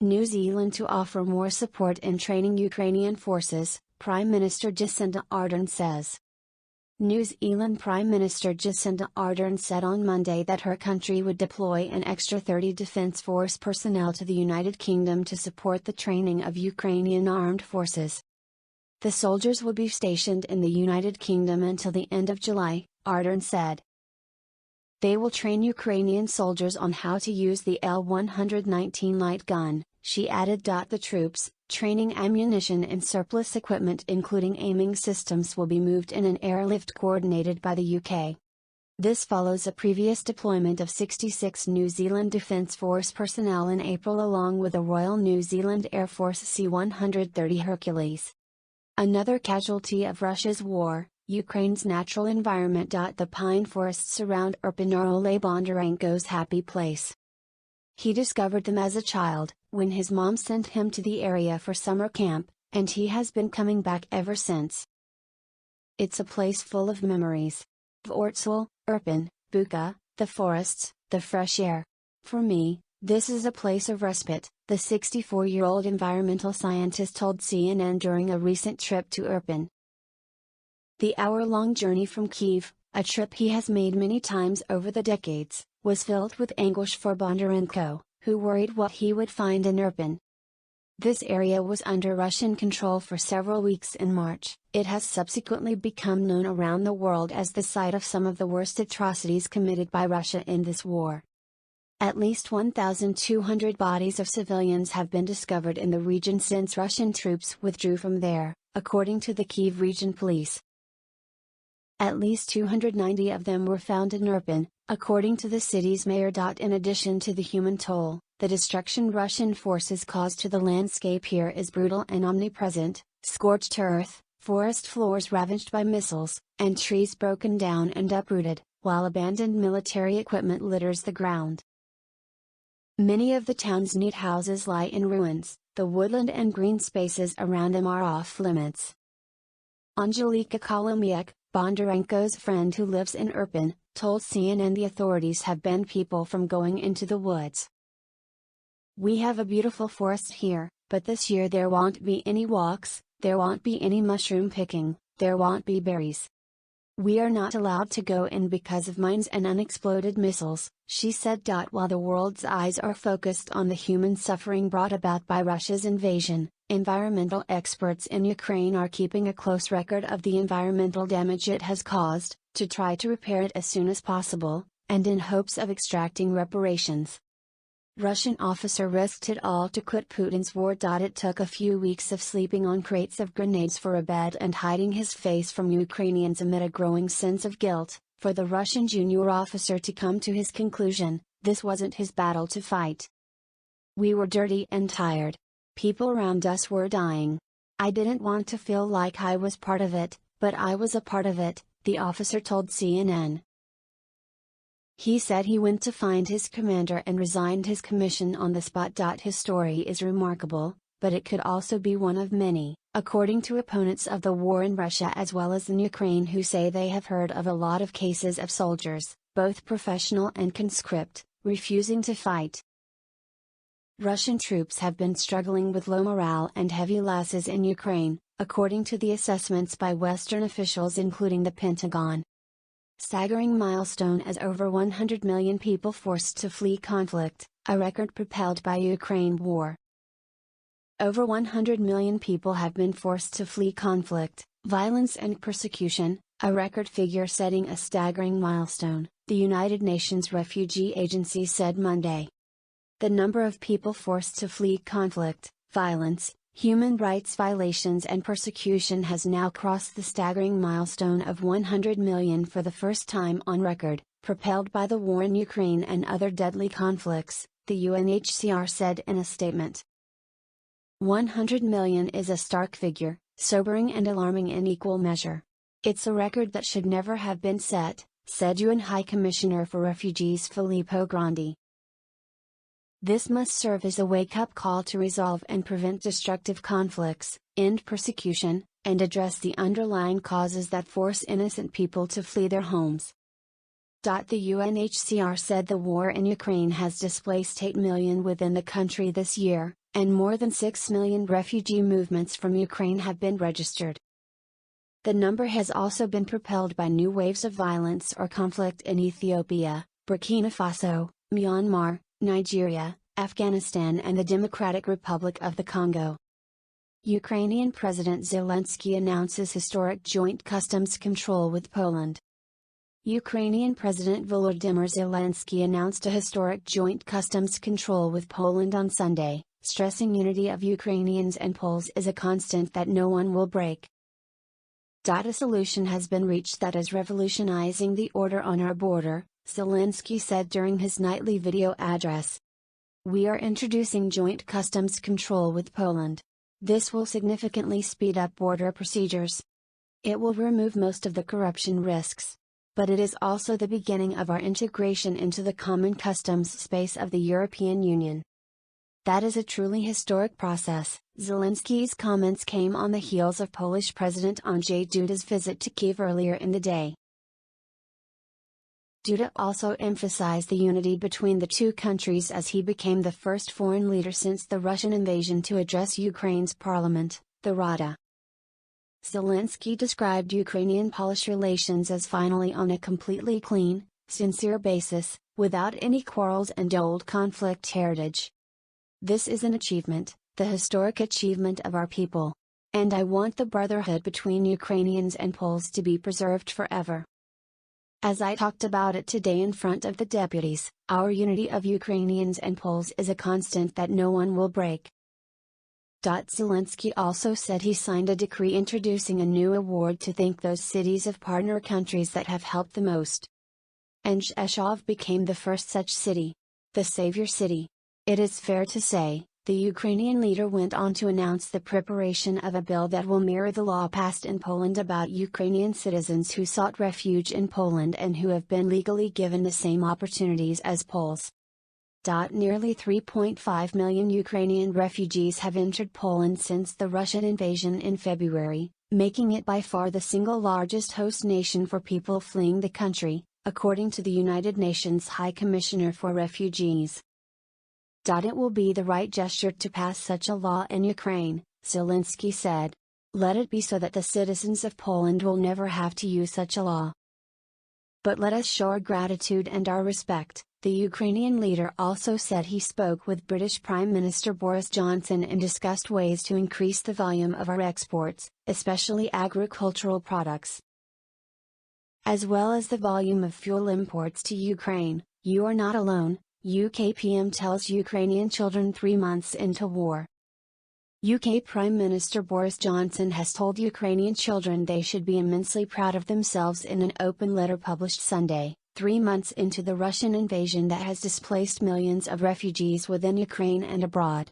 New Zealand to offer more support in training Ukrainian forces, Prime Minister Jacinda Ardern says. New Zealand Prime Minister Jacinda Ardern said on Monday that her country would deploy an extra 30 Defence Force personnel to the United Kingdom to support the training of Ukrainian armed forces. The soldiers will be stationed in the United Kingdom until the end of July, Ardern said. They will train Ukrainian soldiers on how to use the L-119 light gun, she added. The troops, training ammunition and surplus equipment including aiming systems will be moved in an airlift coordinated by the UK. This follows a previous deployment of 66 New Zealand Defence Force personnel in April along with the Royal New Zealand Air Force C-130 Hercules. Another casualty of Russia's war, Ukraine's natural environment. The pine forests around Irpin are Oleg Bondarenko's happy place. He discovered them as a child, when his mom sent him to the area for summer camp, and he has been coming back ever since. It's a place full of memories. Vortsel, Irpin, Buka, the forests, the fresh air. For me, this is a place of respite, the 64-year-old environmental scientist told CNN during a recent trip to Irpin. The hour-long journey from Kyiv, a trip he has made many times over the decades, was filled with anguish for Bondarenko, who worried what he would find in Irpin. This area was under Russian control for several weeks in March. It has subsequently become known around the world as the site of some of the worst atrocities committed by Russia in this war. At least 1,200 bodies of civilians have been discovered in the region since Russian troops withdrew from there, according to the Kyiv Region Police. At least 290 of them were found in Irpin, according to the city's mayor. In addition to the human toll, the destruction Russian forces caused to the landscape here is brutal and omnipresent: scorched earth, forest floors ravaged by missiles, and trees broken down and uprooted, while abandoned military equipment litters the ground. Many of the town's neat houses lie in ruins, the woodland and green spaces around them are off limits. Angelika Kolomiuk, Bondarenko's friend who lives in Irpin, told CNN the authorities have banned people from going into the woods. We have a beautiful forest here, but this year there won't be any walks, there won't be any mushroom picking, there won't be berries. We are not allowed to go in because of mines and unexploded missiles, she said. While the world's eyes are focused on the human suffering brought about by Russia's invasion, environmental experts in Ukraine are keeping a close record of the environmental damage it has caused, to try to repair it as soon as possible, and in hopes of extracting reparations. Russian officer risked it all to quit Putin's war. It took a few weeks of sleeping on crates of grenades for a bed and hiding his face from Ukrainians amid a growing sense of guilt, for the Russian junior officer to come to his conclusion: this wasn't his battle to fight. We were dirty and tired. People around us were dying. I didn't want to feel like I was part of it, but I was a part of it, the officer told CNN. He said he went to find his commander and resigned his commission on the spot. His story is remarkable, but it could also be one of many, according to opponents of the war in Russia as well as in Ukraine, who say they have heard of a lot of cases of soldiers, both professional and conscript, refusing to fight. Russian troops have been struggling with low morale and heavy losses in Ukraine, according to the assessments by Western officials including the Pentagon. Staggering milestone as over 100 million people forced to flee conflict, a record propelled by Ukraine war. Over 100 million people have been forced to flee conflict, violence and persecution, a record figure setting a staggering milestone, the United Nations Refugee Agency said Monday. The number of people forced to flee conflict, violence, human rights violations and persecution has now crossed the staggering milestone of 100 million for the first time on record, propelled by the war in Ukraine and other deadly conflicts, the UNHCR said in a statement. 100 million is a stark figure, sobering and alarming in equal measure. It's a record that should never have been set, said UN High Commissioner for Refugees Filippo Grandi. This must serve as a wake-up call to resolve and prevent destructive conflicts, end persecution, and address the underlying causes that force innocent people to flee their homes. The UNHCR said the war in Ukraine has displaced 8 million within the country this year, and more than 6 million refugee movements from Ukraine have been registered. The number has also been propelled by new waves of violence or conflict in Ethiopia, Burkina Faso, Myanmar, Nigeria, Afghanistan and the Democratic Republic of the Congo. Ukrainian President Zelensky announces historic joint customs control with Poland. Ukrainian President Volodymyr Zelensky announced a historic joint customs control with Poland on Sunday, stressing unity of Ukrainians and Poles is a constant that no one will break. A solution has been reached that is revolutionizing the order on our border, Zelensky said during his nightly video address. We are introducing joint customs control with Poland. This will significantly speed up border procedures. It will remove most of the corruption risks. But it is also the beginning of our integration into the common customs space of the European Union. That is a truly historic process. Zelensky's comments came on the heels of Polish President Andrzej Duda's visit to Kyiv earlier in the day. Duda also emphasized the unity between the two countries as he became the first foreign leader since the Russian invasion to address Ukraine's parliament, the Rada. Zelensky described Ukrainian-Polish relations as finally on a completely clean, sincere basis, without any quarrels and old conflict heritage. This is an achievement, the historic achievement of our people. And I want the brotherhood between Ukrainians and Poles to be preserved forever. As I talked about it today in front of the deputies, our unity of Ukrainians and Poles is a constant that no one will break. Zelensky also said he signed a decree introducing a new award to thank those cities of partner countries that have helped the most. And Rzeszów became the first such city. The Savior City. It is fair to say, the Ukrainian leader went on to announce the preparation of a bill that will mirror the law passed in Poland about Ukrainian citizens who sought refuge in Poland and who have been legally given the same opportunities as Poles. Nearly 3.5 million Ukrainian refugees have entered Poland since the Russian invasion in February, making it by far the single largest host nation for people fleeing the country, according to the United Nations High Commissioner for Refugees. It will be the right gesture to pass such a law in Ukraine, Zelensky said. Let it be so that the citizens of Poland will never have to use such a law. But let us show our gratitude and our respect. The Ukrainian leader also said he spoke with British Prime Minister Boris Johnson and discussed ways to increase the volume of our exports, especially agricultural products, as well as the volume of fuel imports to Ukraine. You are not alone, UK PM tells Ukrainian children 3 months into war. UK Prime Minister Boris Johnson has told Ukrainian children they should be immensely proud of themselves in an open letter published Sunday, 3 months into the Russian invasion that has displaced millions of refugees within Ukraine and abroad.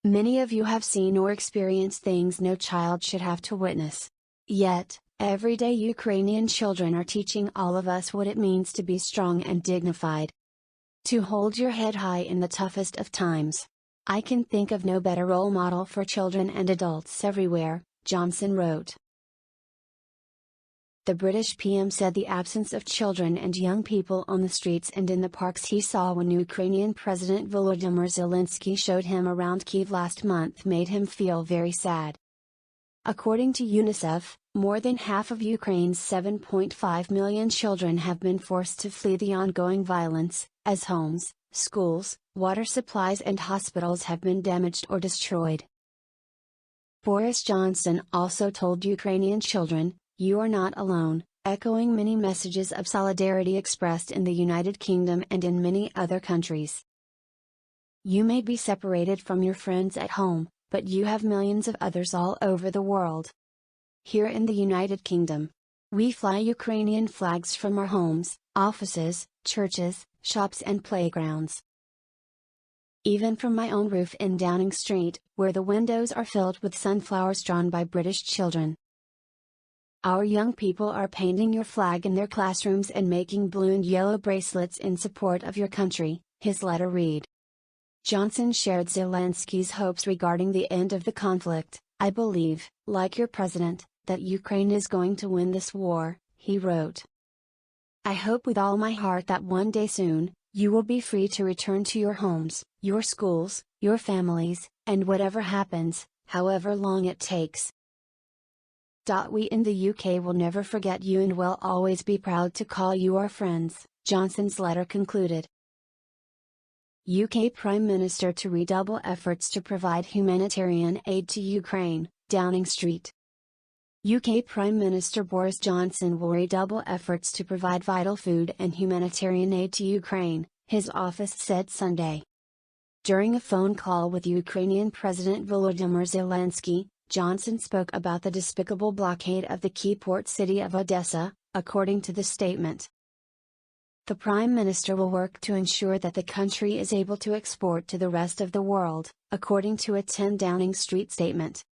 Many of you have seen or experienced things no child should have to witness. Yet, every day Ukrainian children are teaching all of us what it means to be strong and dignified. To hold your head high in the toughest of times. I can think of no better role model for children and adults everywhere, Johnson wrote. The British PM said the absence of children and young people on the streets and in the parks he saw when Ukrainian President Volodymyr Zelensky showed him around Kyiv last month made him feel very sad. According to UNICEF, more than half of Ukraine's 7.5 million children have been forced to flee the ongoing violence, as homes, schools, water supplies and hospitals have been damaged or destroyed. Boris Johnson also told Ukrainian children, "You are not alone," echoing many messages of solidarity expressed in the United Kingdom and in many other countries. You may be separated from your friends at home, but you have millions of others all over the world. Here in the United Kingdom, we fly Ukrainian flags from our homes, offices, churches, shops and playgrounds. Even from my own roof in Downing Street, where the windows are filled with sunflowers drawn by British children. Our young people are painting your flag in their classrooms and making blue and yellow bracelets in support of your country," his letter read. Johnson shared Zelensky's hopes regarding the end of the conflict. "I believe, like your president, that Ukraine is going to win this war," he wrote. I hope with all my heart that one day soon, you will be free to return to your homes, your schools, your families, and whatever happens, however long it takes. We in the UK will never forget you and will always be proud to call you our friends, Johnson's letter concluded. UK Prime Minister to redouble efforts to provide humanitarian aid to Ukraine, Downing Street. UK Prime Minister Boris Johnson will redouble efforts to provide vital food and humanitarian aid to Ukraine, his office said Sunday. During a phone call with Ukrainian President Volodymyr Zelensky, Johnson spoke about the despicable blockade of the key port city of Odessa, according to the statement. The Prime Minister will work to ensure that the country is able to export to the rest of the world, according to a 10 Downing Street statement.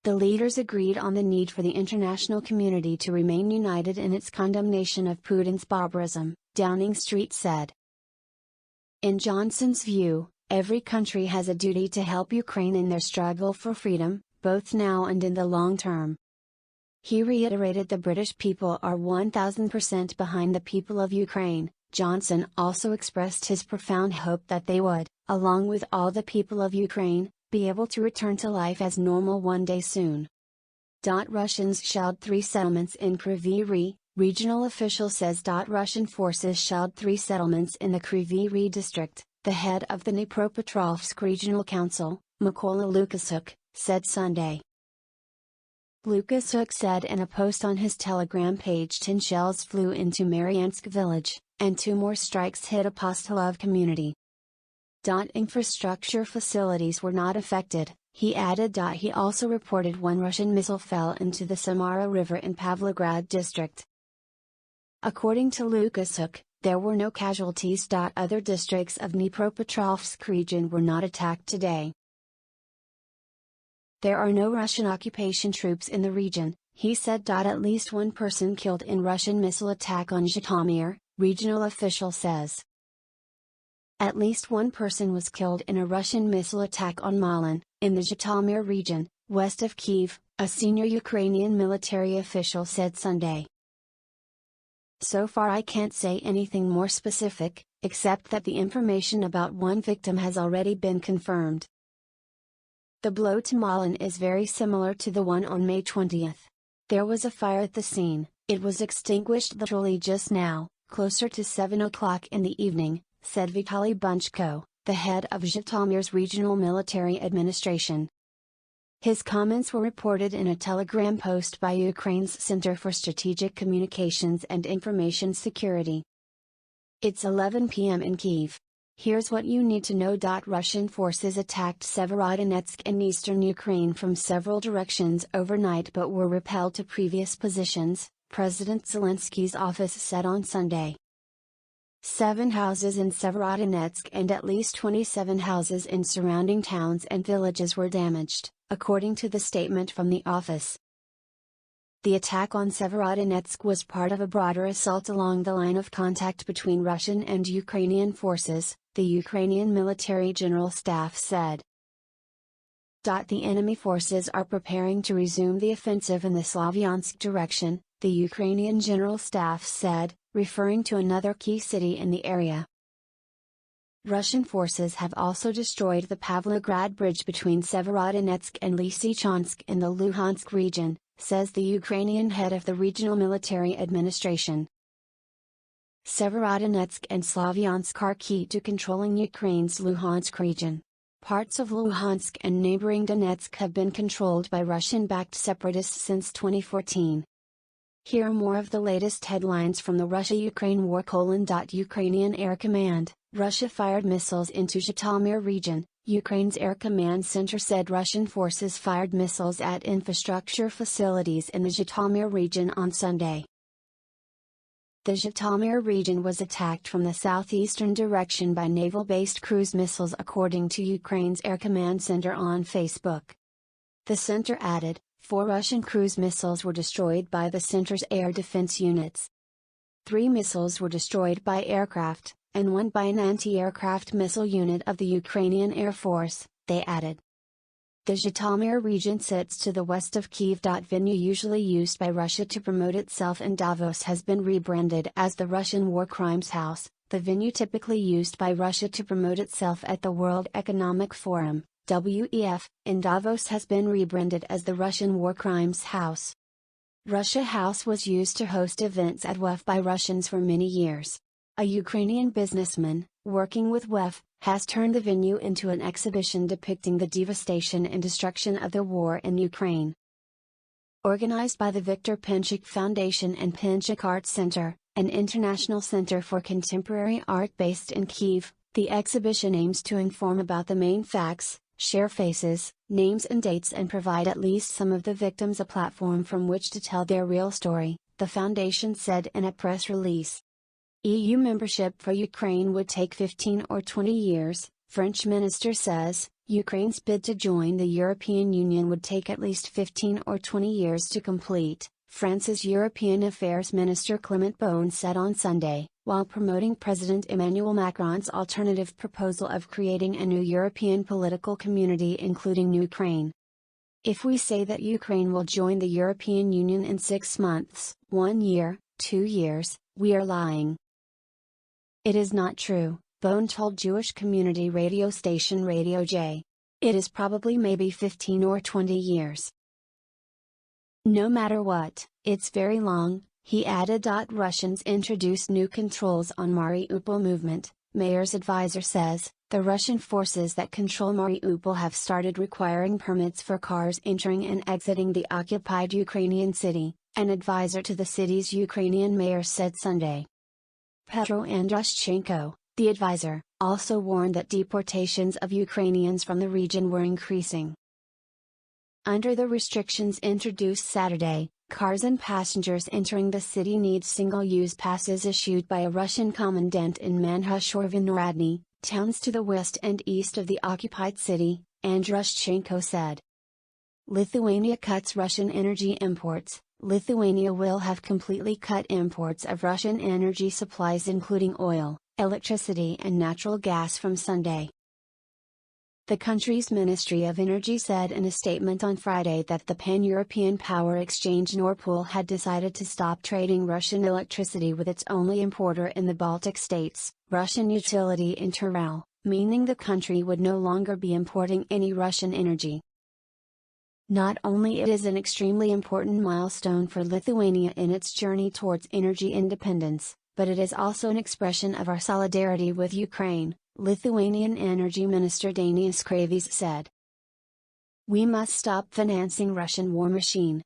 The leaders agreed on the need for the international community to remain united in its condemnation of Putin's barbarism, Downing Street said. In Johnson's view, every country has a duty to help Ukraine in their struggle for freedom, both now and in the long term. He reiterated the British people are 1000% behind the people of Ukraine. Johnson also expressed his profound hope that they would, along with all the people of Ukraine, be able to return to life as normal one day soon. Russians shelled 3 settlements in Kryvyi Rih, regional official says. Russian forces shelled 3 settlements in the Kryvyi Rih district, the head of the Dnipropetrovsk Regional Council, Mykola Lukashuk, said Sunday. Lukashuk said in a post on his Telegram page 10 shells flew into Maryansk village, and 2 more strikes hit Apostolov community. Infrastructure facilities were not affected, he added. He also reported 1 Russian missile fell into the Samara River in Pavlograd district. According to Lukashuk, there were no casualties. Other districts of Dnipropetrovsk region were not attacked today. There are no Russian occupation troops in the region, he said. At least 1 person killed in Russian missile attack on Zhytomyr, regional official says. At least 1 person was killed in a Russian missile attack on Malin, in the Zhytomyr region, west of Kyiv, a senior Ukrainian military official said Sunday. So far I can't say anything more specific, except that the information about 1 victim has already been confirmed. The blow to Malin is very similar to the one on May 20th. There was a fire at the scene, it was extinguished literally just now, closer to 7 o'clock in the evening, said Vitaly Bunchko, the head of Zhytomyr's regional military administration. His comments were reported in a Telegram post by Ukraine's Center for Strategic Communications and Information Security. It's 11 p.m. in Kyiv. Here's what you need to know. Russian forces attacked Severodonetsk in eastern Ukraine from several directions overnight but were repelled to previous positions, President Zelensky's office said on Sunday. 7 houses in Severodonetsk and at least 27 houses in surrounding towns and villages were damaged, according to the statement from the office. The attack on Severodonetsk was part of a broader assault along the line of contact between Russian and Ukrainian forces, the Ukrainian Military General Staff said. The enemy forces are preparing to resume the offensive in the Slavyansk direction, the Ukrainian General Staff said, referring to another key city in the area. Russian forces have also destroyed the Pavlograd bridge between Severodonetsk and Lysychansk in the Luhansk region, says the Ukrainian head of the regional military administration. Severodonetsk and Slavyansk are key to controlling Ukraine's Luhansk region. Parts of Luhansk and neighboring Donetsk have been controlled by Russian-backed separatists since 2014. Here are more of the latest headlines from the Russia-Ukraine war: Ukrainian Air Command, Russia fired missiles into Zhytomyr region. Ukraine's Air Command Center said Russian forces fired missiles at infrastructure facilities in the Zhytomyr region on Sunday. The Zhytomyr region was attacked from the southeastern direction by naval-based cruise missiles, according to Ukraine's Air Command Center on Facebook. The center added, 4 Russian cruise missiles were destroyed by the center's air defense units. 3 missiles were destroyed by aircraft, and 1 by an anti-aircraft missile unit of the Ukrainian Air Force, they added. The Zhytomyr region sits to the west of Kyiv. Venue usually used by Russia to promote itself in Davos has been rebranded as the Russian War Crimes House. The venue typically used by Russia to promote itself at the World Economic Forum, WEF, in Davos has been rebranded as the Russian War Crimes House. Russia House was used to host events at WEF by Russians for many years. A Ukrainian businessman, working with WEF, has turned the venue into an exhibition depicting the devastation and destruction of the war in Ukraine. Organized by the Viktor Pinchuk Foundation and Pinchuk Art Center, an international center for contemporary art based in Kyiv, the exhibition aims to inform about the main facts, share faces, names and dates, and provide at least some of the victims a platform from which to tell their real story, the foundation said in a press release. EU membership for Ukraine would take 15 or 20 years, French minister says. Ukraine's bid to join the European Union would take at least 15 or 20 years to complete, France's European Affairs Minister Clement Beaune said on Sunday, while promoting President Emmanuel Macron's alternative proposal of creating a new European political community including Ukraine. If we say that Ukraine will join the European Union in 6 months, 1 year, 2 years, we are lying. It is not true, Beaune told Jewish community radio station Radio J. It is probably maybe 15 or 20 years. No matter what, it's very long, he added. Russians introduced new controls on Mariupol movement, mayor's advisor says. The Russian forces that control Mariupol have started requiring permits for cars entering and exiting the occupied Ukrainian city, an advisor to the city's Ukrainian mayor said Sunday. Petro Andrushchenko, the advisor, also warned that deportations of Ukrainians from the region were increasing. Under the restrictions introduced Saturday, cars and passengers entering the city need single-use passes issued by a Russian commandant in Manhush-Vinohradny, towns to the west and east of the occupied city, Andrushchenko said. Lithuania cuts Russian energy imports. Lithuania will have completely cut imports of Russian energy supplies including oil, electricity and natural gas from Sunday. The country's Ministry of Energy said in a statement on Friday that the Pan-European Power Exchange Nord Pool had decided to stop trading Russian electricity with its only importer in the Baltic states, Russian utility Interal, meaning the country would no longer be importing any Russian energy. Not only it is an extremely important milestone for Lithuania in its journey towards energy independence, but it is also an expression of our solidarity with Ukraine, Lithuanian Energy Minister Dainius Kreivys said. We must stop financing Russian war machine,